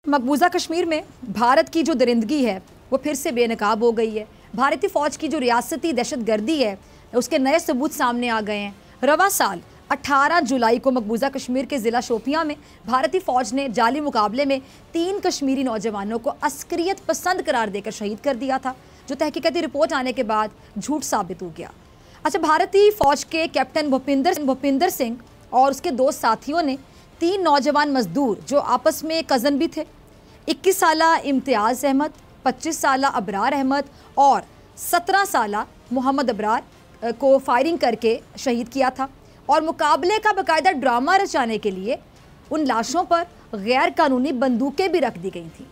मकबूजा कश्मीर में भारत की जो दरिंदगी है वो फिर से बेनकाब हो गई है। भारतीय फ़ौज की जो रियासती दहशतगर्दी है उसके नए सबूत सामने आ गए हैं। रवा साल 18 जुलाई को मकबूजा कश्मीर के ज़िला शोपियां में भारतीय फ़ौज ने जाली मुकाबले में 3 कश्मीरी नौजवानों को अस्करियत पसंद करार देकर शहीद कर दिया था, जो तहकीकती रिपोर्ट आने के बाद झूठ साबित हो गया। अच्छा, भारतीय फ़ौज के कैप्टन भूपिंदर सिंह और उसके 2 साथियों ने 3 नौजवान मजदूर जो आपस में कज़न भी थे, 21 साला इम्तियाज़ अहमद, 25 साला अबरार अहमद और 17 साला मोहम्मद अबरार को फायरिंग करके शहीद किया था। और मुकाबले का बाकायदा ड्रामा रचाने के लिए उन लाशों पर गैर कानूनी बंदूकें भी रख दी गई थी।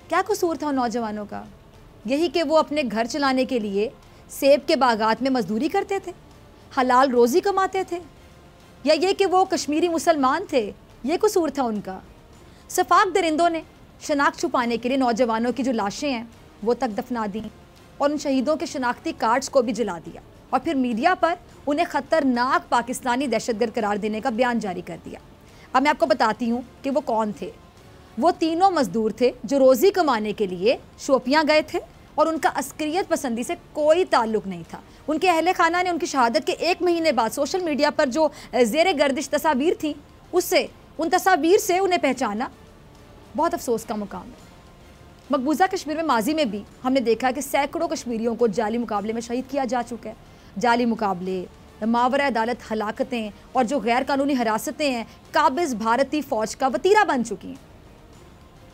क्या कसूर था उन नौजवानों का? यही कि वो अपने घर चलाने के लिए सेब के बागात में मजदूरी करते थे, हलाल रोज़ी कमाते थे, या ये कि वो कश्मीरी मुसलमान थे, ये कसूर था उनका? सफाक दरिंदों ने शनाख्त छुपाने के लिए नौजवानों की जो लाशें हैं वो तक दफना दी और उन शहीदों के शनाख्ती कार्ड्स को भी जला दिया और फिर मीडिया पर उन्हें ख़तरनाक पाकिस्तानी दहशतगर्द करार देने का बयान जारी कर दिया। अब मैं आपको बताती हूँ कि वो कौन थे। वो तीनों मजदूर थे जो रोज़ी कमाने के लिए शोपियाँ गए थे और उनका अस्करियत पसंदी से कोई ताल्लुक़ नहीं था। उनके अहले खाना ने उनकी शहादत के 1 महीने बाद सोशल मीडिया पर जो ज़ेर गर्दिश तस्वीर थी उन तस्वीर से उन्हें पहचाना। बहुत अफसोस का मुकाम है। मकबूजा कश्मीर में माजी में भी हमने देखा कि सैकड़ों कश्मीरियों को जाली मुकाबले में शहीद किया जा चुका है। जाली मुकाबले, मावरा अदालत हलाकतें और जो गैर कानूनी हिरासतें हैं काबिज़ भारतीय फ़ौज का वतीरा बन चुकी हैं।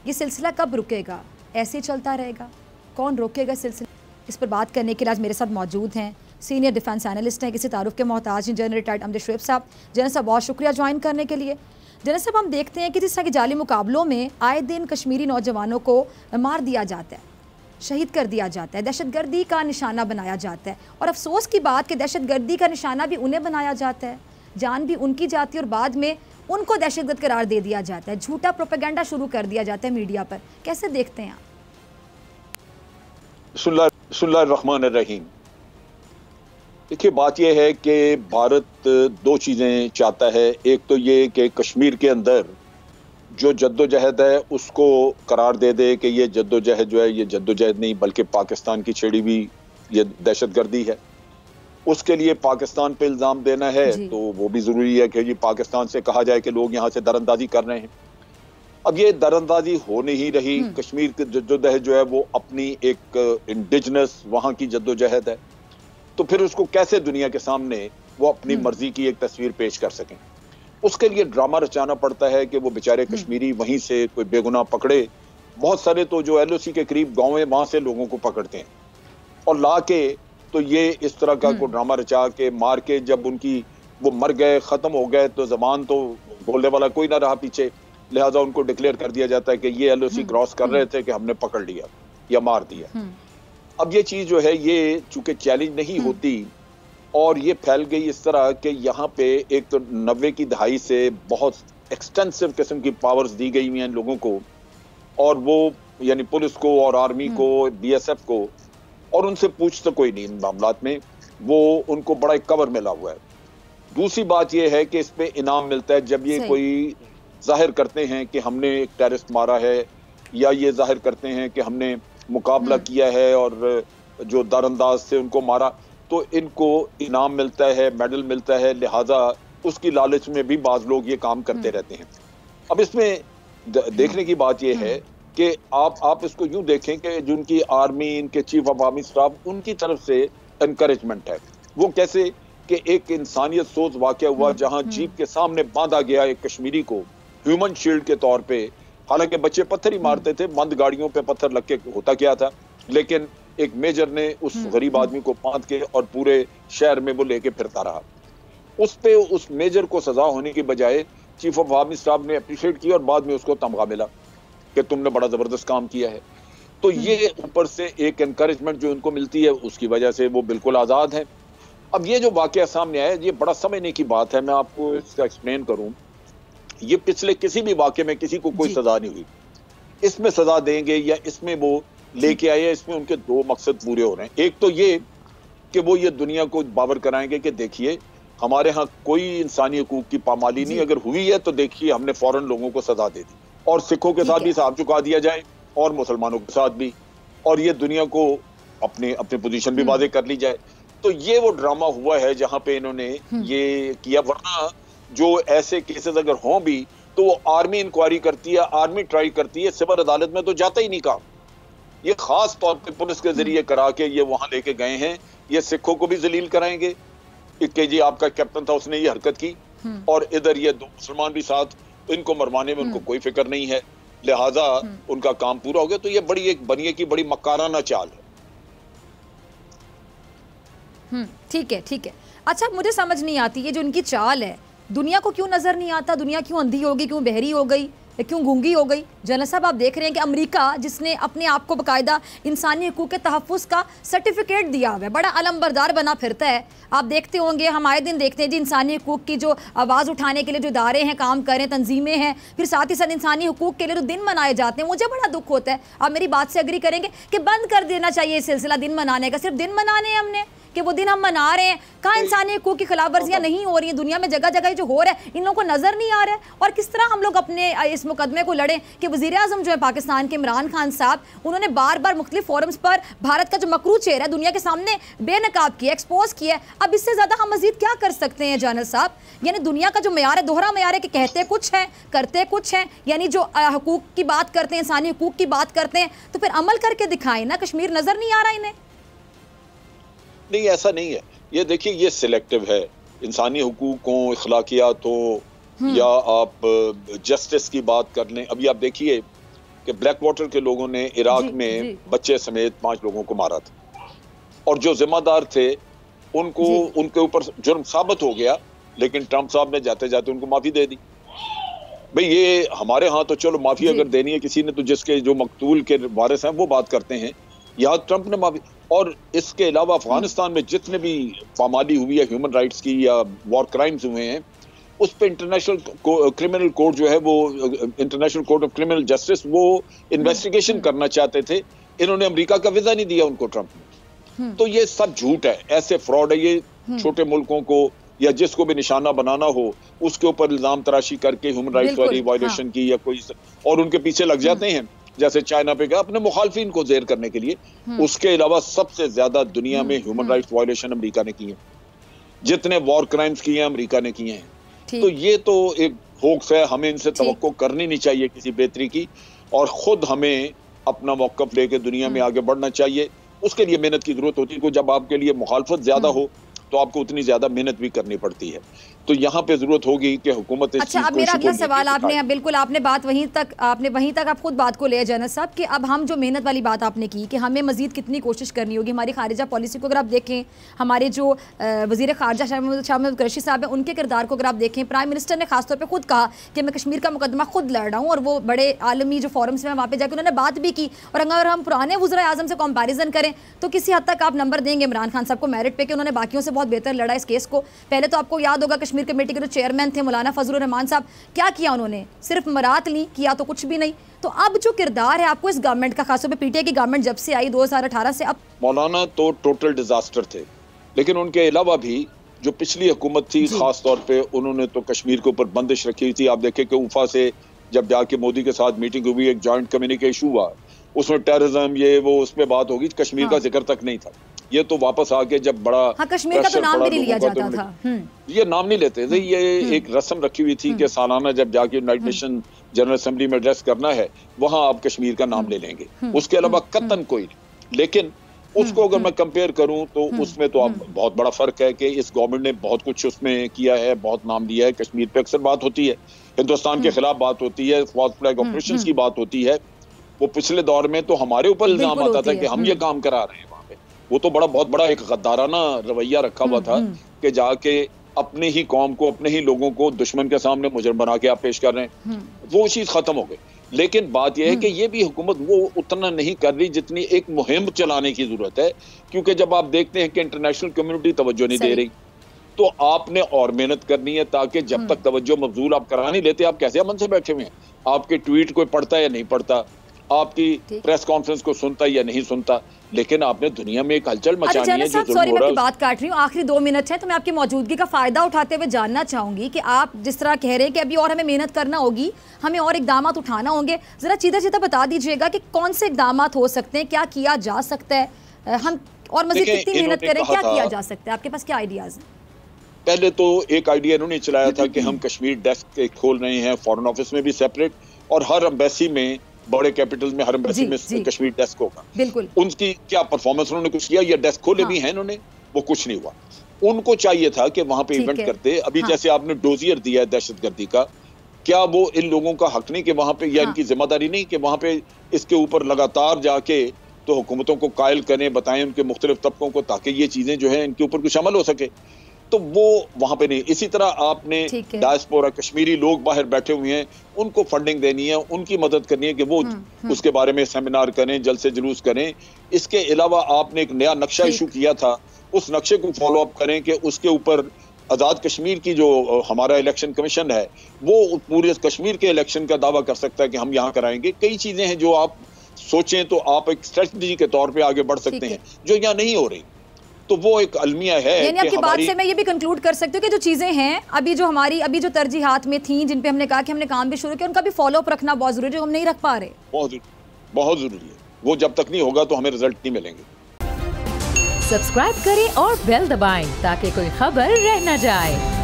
ये सिलसिला कब रुकेगा? ऐसे ही चलता रहेगा? कौन रोकेगा सिलसिला? इस पर बात करने के लिए आज मेरे साथ मौजूद हैं सीनियर डिफेंस एनालिस्ट हैं, किसी तारुफ के मोहताज हैं, जनरल रिटायर्ड अमजद शुएब साहब। जनरल साहब, बहुत शुक्रिया ज्वाइन करने के लिए। जनरल साहब, हम देखते हैं कि जिस तरह के जाली मुकाबलों में आए दिन कश्मीरी नौजवानों को मार दिया जाता है, शहीद कर दिया जाता है, दहशतगर्दी का निशाना बनाया जाता है। और अफसोस की बात कि दहशतगर्दी का निशाना भी उन्हें बनाया जाता है, जान भी उनकी जाती है और बाद में उनको दहशतगर्द करार दे दिया जाता है, झूठा प्रोपेगेंडा शुरू कर दिया जाता है मीडिया पर। कैसे देखते हैं आप? बिस्मिल्लाहिर्रहमानिर्रहीम। देखिए, बात यह है कि भारत 2 चीज़ें चाहता है। एक तो ये कि कश्मीर के अंदर जो जद्दोजहद है उसको करार दे दे कि ये जद्दोजहद जो है ये जद्दोजहद नहीं बल्कि पाकिस्तान की छेड़ी हुई ये दहशतगर्दी है। उसके लिए पाकिस्तान पे इल्ज़ाम देना है तो वो भी ज़रूरी है कि ये पाकिस्तान से कहा जाए कि लोग यहाँ से दरअंदाजी कर रहे हैं। अब ये दरअंदाजी हो नहीं रही। कश्मीर की जद्दोजहद जो है वो अपनी एक इंडिजिनस वहाँ की जद्दोजहद है, तो फिर उसको कैसे दुनिया के सामने वो अपनी मर्जी की एक तस्वीर पेश कर सकें? उसके लिए ड्रामा रचाना पड़ता है कि वो बेचारे कश्मीरी वहीं से कोई बेगुनाह पकड़े। बहुत सारे तो जो LOC के करीब गाँव है वहां से लोगों को पकड़ते हैं और ला के तो ये इस तरह का को ड्रामा रचा के मार के जब उनकी वो मर गए, खत्म हो गए, तो जबान तो बोलने वाला कोई ना रहा पीछे, लिहाजा उनको डिक्लेयर कर दिया जाता है कि ये LOC क्रॉस कर रहे थे कि हमने पकड़ लिया या मार दिया। अब ये चीज जो है ये चूंकि चैलेंज नहीं होती और ये फैल गई इस तरह कि यहाँ पे एक तो 90 की दहाई से बहुत एक्सटेंसिव किस्म की पावर्स दी गई हुई हैं लोगों को, और वो यानी पुलिस को और आर्मी को, BSF को, और उनसे पूछ तो कोई नहीं इन मामलात में, वो उनको बड़ा एक कवर मिला हुआ है। दूसरी बात ये है कि इस पे इनाम मिलता है जब ये कोई जाहिर करते हैं कि हमने एक टेररिस्ट मारा है या ये जाहिर करते हैं कि हमने मुकाबला किया है और जो दरअंदाज से उनको मारा, तो इनको इनाम मिलता है, मेडल मिलता है। लिहाजा उसकी लालच में भी बाज लोग ये काम करते रहते हैं। अब इसमें देखने की बात यह है कि आप इसको यूं देखें कि जो उनकी आर्मी, इनके चीफ ऑफ आर्मी स्टाफ, उनकी तरफ से एनकरेजमेंट है। वो कैसे कि एक इंसानियत सोच वाकया हुआ जहां जीप के सामने बांधा गया एक कश्मीरी को ह्यूमन शील्ड के तौर पे। हालांकि बच्चे पत्थर ही मारते थे, बंद गाड़ियों पे पत्थर लग के होता क्या था, लेकिन एक मेजर ने उस गरीब आदमी को बांध के और पूरे शहर में वो लेके फिरता रहा। उस मेजर को सजा होने की बजाय चीफ ऑफ आर्मी स्टाफ ने अप्रिशिएट किया और बाद में उसको तमगा मिला कि तुमने बड़ा जबरदस्त काम किया है। तो ये ऊपर से एक एनकरेजमेंट जो उनको मिलती है उसकी वजह से वो बिल्कुल आजाद है। अब ये जो वाकया सामने आया ये बड़ा समझने की बात है। मैं आपको इसका एक्सप्लेन करूं, ये पिछले किसी भी वाकये में किसी को कोई सजा नहीं हुई। इसमें सजा देंगे या इसमें वो लेके आए, इसमें उनके 2 मकसद पूरे हो रहे हैं। एक तो ये कि वो ये दुनिया को बावर कराएंगे कि देखिए हमारे यहाँ कोई इंसानी हकूक की पामाली नहीं, अगर हुई है तो देखिए हमने फौरन लोगों को सजा दे दी। और सिखों के साथ भी हिसाब चुका दिया जाए और मुसलमानों के साथ भी, और ये दुनिया को अपने अपने पोजीशन भी वादे कर ली जाए। तो ये वो ड्रामा हुआ है जहां पे इन्होंने ये किया, वरना जो ऐसे केसेस अगर हों भी तो वो आर्मी इंक्वायरी करती है, आर्मी ट्राई करती है, सिविल अदालत में तो जाता ही नहीं काम। ये खास तौर पे पुलिस के जरिए करा के ये वहां लेके गए हैं, ये सिखों को भी जलील कराएंगे कि जी आपका कैप्टन था उसने ये हरकत की, और इधर ये दो मुसलमान भी साथ, इनको मरवाने में उनको कोई फिक्र नहीं है, लिहाजा उनका काम पूरा हो गया। तो ये बड़ी एक बनिए की बड़ी मकाराना चाल है। ठीक है, ठीक है। अच्छा, मुझे समझ नहीं आती ये जो उनकी चाल है, दुनिया को क्यों नजर नहीं आता? दुनिया क्यों अंधी हो गई, क्यों बहरी हो गई, क्यों गूंगी हो गई? जनरल साहब, आप देख रहे हैं कि अमेरिका जिसने अपने आप को बाकायदा इंसानी हकूक़ के तहफ़्फ़ुज़ का सर्टिफिकेट दिया हुआ है, बड़ा अलमबरदार बना फिरता है। आप देखते होंगे, हम आए दिन देखते हैं जी इंसानी हकूक़ की जो आवाज़ उठाने के लिए जो इदारे हैं, काम करें, तंजीमें हैं, फिर साथ ही साथ इंसानी हकूक़ के लिए जो दिन मनाए जाते हैं, मुझे बड़ा दुख होता है। आप मेरी बात से एग्री करेंगे कि बंद कर देना चाहिए ये सिलसिला दिन मनाने का। सिर्फ दिन मनाने हैं हमने कि वो दिन हम मना रहे हैं, कहाँ इंसानी हकूक़ की खिलाफ वर्जियाँ नहीं हो रही हैं? दुनिया में जगह जगह जो हो रहा है इन लोगों को नज़र नहीं आ रहा है। और किस तरह हम लोग अपने इस मुकदमे को लड़ें कि वज़ीर आज़म जो है पाकिस्तान के इमरान खान साहब, उन्होंने बार बार मुख्तलिफ फोरम्स पर भारत का जो मकरू चेहरा है दुनिया के सामने बेनकाब किया, एक्सपोज किया है। अब इससे ज़्यादा हम मज़ीद क्या कर सकते हैं जनरल साहब? यानी दुनिया का जो मेयार है, दोहरा मेयार है कि कहते कुछ हैं, करते कुछ हैं। यानी जो हकूक़ की बात करते हैं, इंसानी हकूक़ की बात करते हैं, तो फिर अमल करके दिखाएं ना। कश्मीर नज़र नहीं आ रहा इन्हें? नहीं, ऐसा नहीं है। ये देखिए, ये सिलेक्टिव है। इंसानी हुकूकों, इखलाकियातों, या आप जस्टिस की बात कर लें। अभी आप देखिए कि ब्लैक वाटर के लोगों ने इराक में बच्चे समेत 5 लोगों को मारा था, और जो जिम्मेदार थे उनको उनके ऊपर जुर्म साबित हो गया, लेकिन ट्रंप साहब ने जाते जाते उनको माफी दे दी। भाई ये हमारे यहाँ तो चलो माफी अगर देनी है किसी ने, तो जिसके जो मकतूल के वारिस हैं वो बात करते हैं। यहाँ ट्रंप ने माफी, और इसके अलावा अफगानिस्तान में जितने भी पामाली हुई है ह्यूमन राइट्स की या वॉर क्राइम्स हुए हैं, उस पे इंटरनेशनल क्रिमिनल कोर्ट जो है, वो international court of criminal justice, वो इन्वेस्टिगेशन करना चाहते थे। इन्होंने अमेरिका का वीजा नहीं दिया उनको, ट्रंप ने। तो ये सब झूठ है, ऐसे फ्रॉड है ये। छोटे मुल्कों को या जिसको भी निशाना बनाना हो उसके ऊपर इल्जाम तराशी करके ह्यूमन राइट्स वाली वायलेशन की या कोई, और उनके पीछे लग जाते हैं, जैसे चाइना पे गया अपने मुखालफिन को जेर करने के लिए। उसके अलावा सबसे ज्यादा दुनिया में ह्यूमन राइट्स वायलेशन अमेरिका ने की है, जितने वॉर क्राइम्स किए हैं अमेरिका ने किए हैं। तो ये तो एक होक्स है, हमें इनसे तवक्को करनी नहीं चाहिए किसी बेहतरी की, और खुद हमें अपना मौक़िफ़ लेके दुनिया में आगे बढ़ना चाहिए। उसके लिए मेहनत की जरूरत होती है। जब आपके लिए मुखालफत ज्यादा हो तो आपको उतनी ज्यादा मेहनत भी करनी पड़ती है। तो यहाँ पे जरूरत होगी कि हुकूमत। अच्छा, अब मेरा अगला सवाल, आपने बिल्कुल आपने बात वहीं तक आप खुद बात को ले जनरल साहब कि अब हम जो मेहनत वाली बात आपने की कि हमें मजीद कितनी कोशिश करनी होगी। हमारी खारिजा पॉलिसी को अगर आप देखें, हमारे जो वज़ीर ख़ारजा शाह महमूद कुरैशी साहब हैं, उनके किरदार को अगर आप देखें, प्राइम मिनिस्टर ने खासतौर पर खुद कहा कि मैं कश्मीर का मुकदमा खुद लड़ रहा हूँ, और वो बड़े आलमी जो फोरम्स में वहाँ पर जाकर उन्होंने बात भी की। और अगर हम पुराने वज़ीर आज़म से कंपैरिजन करें तो किसी हद तक आप नंबर देंगे इमरान खान साहब को मेरिट पे कि उन्होंने बाकियों से बहुत बेहतर लड़ा इस केस को। पहले तो आपको याद होगा कश्मीर कमेटी के जो चेयरमैन थे मौलाना फजलुर रहमान साहब, क्या किया उन्होंने? सिर्फ मरात ली, किया तो कुछ भी नहीं। तो अब जो किरदार है आपको इस गवर्नमेंट का, खासतौर पे पीटीआई की गवर्नमेंट जब से आई 2018 से अब, मौलाना तो टोटल डिजास्टर थे, लेकिन उनके अलावा भी जो पिछली हुकूमत थी खास तौर पे, उन्होंने तो कश्मीर के ऊपर बंदिश रखी हुई थी। आप देखें कि उफा से जब जाके मोदी के साथ मीटिंग हुई, एक जॉइंट कम्युनिके इशू हुआ, उसमें टेररिज्म ये वो उस पर बात होगी, कश्मीर का जिक्र तक नहीं था। ये तो वापस आके जब बड़ा कश्मीर का तो नाम भी नहीं लिया जाता था, ये नाम नहीं लेते थे। ये एक रस्म रखी हुई थी कि सालाना जब जाके यूनाइटेड नेशन जनरल असेंबली में एड्रेस करना है, वहां आप कश्मीर का नाम ले लेंगे, उसके अलावा कतन कोई नहीं। लेकिन उसको अगर मैं कंपेयर करूं तो उसमें तो आप बहुत बड़ा फर्क है कि इस गवर्नमेंट ने बहुत कुछ उसमें किया है, बहुत नाम लिया है। कश्मीर पे अक्सर बात होती है, हिंदुस्तान के खिलाफ बात होती है, फॉल्स फ्लैग ऑपरेशंस की बात होती है। वो पिछले दौर में तो हमारे ऊपर इल्जाम आता था कि हम ये काम करा रहे हैं वहां पे। वो तो बहुत बड़ा एक गद्दाराना रवैया रखा हुआ था कि जाके अपने ही कौम को, अपने ही लोगों को दुश्मन के सामने मुजरिम बना के आप पेश कर रहे हैं। वो चीज खत्म हो गई। लेकिन बात यह है कि ये भी हुकूमत वो उतना नहीं कर रही जितनी एक मुहिम चलाने की जरूरत है, क्योंकि जब आप देखते हैं कि इंटरनेशनल कम्युनिटी तवज्जो नहीं दे रही, तो आपने और मेहनत करनी है, ताकि जब तक तवज्जो मबजूल आप करा नहीं लेते, आप कैसे अमन से बैठे हुए हैं? आपके ट्वीट कोई पढ़ता या नहीं पढ़ता? आपकी प्रेस कॉन्फ्रेंस को सुनता या नहीं सुनता, लेकिन आपने दुनिया में एक हलचल मचानी है। जो सॉरी मैं आपकी बात काट रही हूँ, आखिरी 2 मिनट है तो मैं आपकी मौजूदगी का फायदा उठाते हुए जानना चाहूंगी कि आप जिस तरह कह रहे हैं कि अभी और हमें मेहनत करना होगी, हमें और इकदाम उठाना होंगे, जरा सीधा बता दीजिएगा कि कौन से इकदाम हो सकते हैं, क्या किया जा सकता है, हम और मजीद कितनी मेहनत करें, क्या किया जा सकता है, आपके पास क्या आइडियाज हैं? पहले तो एक आइडिया इन्होंने चलाया था कि हम कश्मीर डेस्क खोल रहे हैं, फॉरेन ऑफिस में भी सेपरेट, और हर एम्बेसी में, बड़े कैपिटल में हर एम्बेसी में कश्मीर डेस्क होगा। बिल्कुल। उनकी क्या परफॉर्मेंस, उन्होंने कुछ किया या डेस्क खोले भी हैं इन्होंने, वो कुछ नहीं हुआ। उनको चाहिए था कि वहां पे इवेंट करते, अभी जैसे आपने डोजियर दिया है दहशतगर्दी का, क्या वो इन लोगों का हक नहीं कि वहां पे, या इनकी जिम्मेदारी नहीं कि वहां पे इसके ऊपर लगातार जाके तो हुकूमतों को कायल करें, बताएं उनके मुख्तलिफ तबकों को, ताकि ये चीजें जो है इनके ऊपर कुछ अमल हो सके। तो वो वहां पे नहीं। इसी तरह आपने डायस्पोरा कश्मीरी लोग बाहर बैठे हुए हैं, उनको फंडिंग देनी है, उनकी मदद करनी है कि वो उसके बारे में सेमिनार करें, जलसे जुलूस करें। इसके अलावा आपने एक नया नक्शा इशू किया था, उस नक्शे को फॉलो अप करें कि उसके ऊपर आज़ाद कश्मीर की जो हमारा इलेक्शन कमीशन है वो पूरे कश्मीर के इलेक्शन का दावा कर सकता है कि हम यहाँ कराएंगे। कई चीजें हैं जो आप सोचें तो आप एक स्ट्रेटजी के तौर पे आगे बढ़ सकते हैं, जो यहाँ नहीं हो रही। तो वो एक अलमिया है। यानी आपकी बात से मैं ये भी कंक्लूद कर सकती हूँ कि जो चीजें हैं अभी जो हमारी अभी जो तरजीहात में थी, जिन पे हमने कहा कि हमने काम भी शुरू किया, उनका भी फॉलो अप रखना बहुत जरूरी है, जो हम नहीं रख पा रहे। बहुत जरूरी है। वो जब तक नहीं होगा तो हमें रिजल्ट नहीं मिलेंगे। सब्सक्राइब करें और बेल दबाएं ताकि कोई खबर रह न जाए।